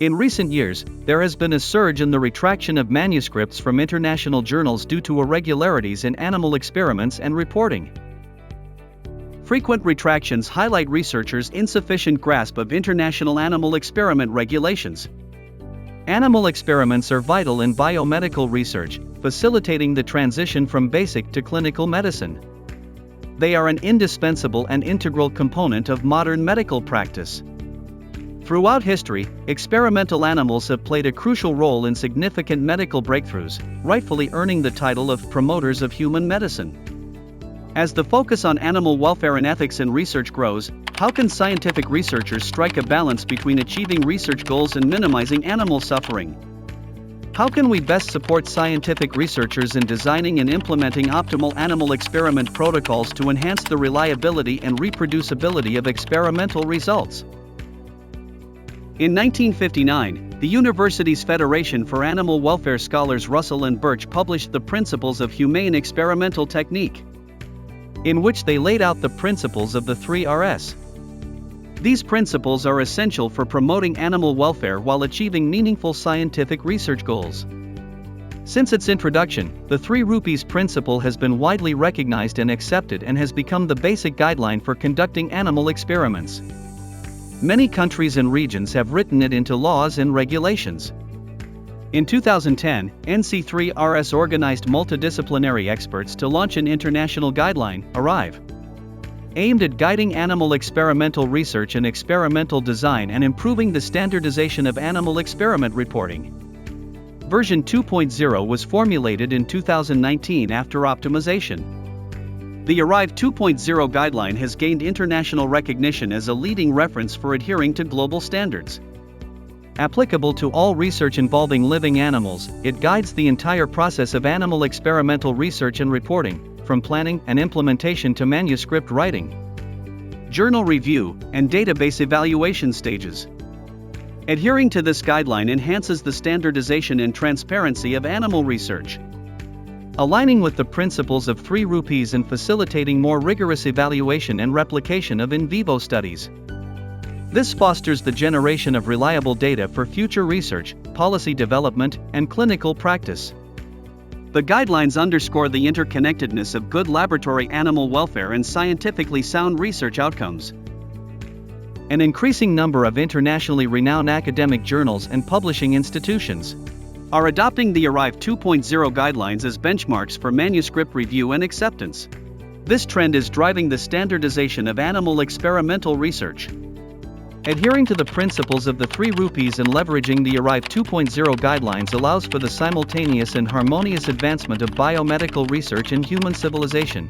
In recent years, there has been a surge in the retraction of manuscripts from international journals due to irregularities in animal experiments and reporting. Frequent retractions highlight researchers' insufficient grasp of international animal experiment regulations. Animal experiments are vital in biomedical research, facilitating the transition from basic to clinical medicine. They are an indispensable and integral component of modern medical practice. Throughout history, experimental animals have played a crucial role in significant medical breakthroughs, rightfully earning the title of promoters of human medicine. As the focus on animal welfare and ethics in research grows, how can scientific researchers strike a balance between achieving research goals and minimizing animal suffering? How can we best support scientific researchers in designing and implementing optimal animal experiment protocols to enhance the reliability and reproducibility of experimental results? In 1959, the university's Federation for Animal Welfare scholars Russell and Birch published the Principles of Humane Experimental Technique, in which they laid out the principles of the 3 Rs. These principles are essential for promoting animal welfare while achieving meaningful scientific research goals. Since its introduction, the 3 Rupees principle has been widely recognized and accepted and has become the basic guideline for conducting animal experiments. Many countries and regions have written it into laws and regulations. In 2010, NC3RS organized multidisciplinary experts to launch an international guideline, ARRIVE, aimed at guiding animal experimental research and experimental design and improving the standardization of animal experiment reporting. Version 2.0 was formulated in 2019 after optimization. The ARRIVE 2.0 guideline has gained international recognition as a leading reference for adhering to global standards. Applicable to all research involving living animals, it guides the entire process of animal experimental research and reporting, from planning and implementation to manuscript writing, journal review, and database evaluation stages. Adhering to this guideline enhances the standardization and transparency of animal research, aligning with the principles of 3 Rupees and facilitating more rigorous evaluation and replication of in vivo studies. This fosters the generation of reliable data for future research, policy development, and clinical practice. The guidelines underscore the interconnectedness of good laboratory animal welfare and scientifically sound research outcomes. An increasing number of internationally renowned academic journals and publishing institutions are adopting the ARRIVE 2.0 guidelines as benchmarks for manuscript review and acceptance. This trend is driving the standardization of animal experimental research. Adhering to the principles of the 3 Rupees and leveraging the ARRIVE 2.0 guidelines allows for the simultaneous and harmonious advancement of biomedical research and human civilization.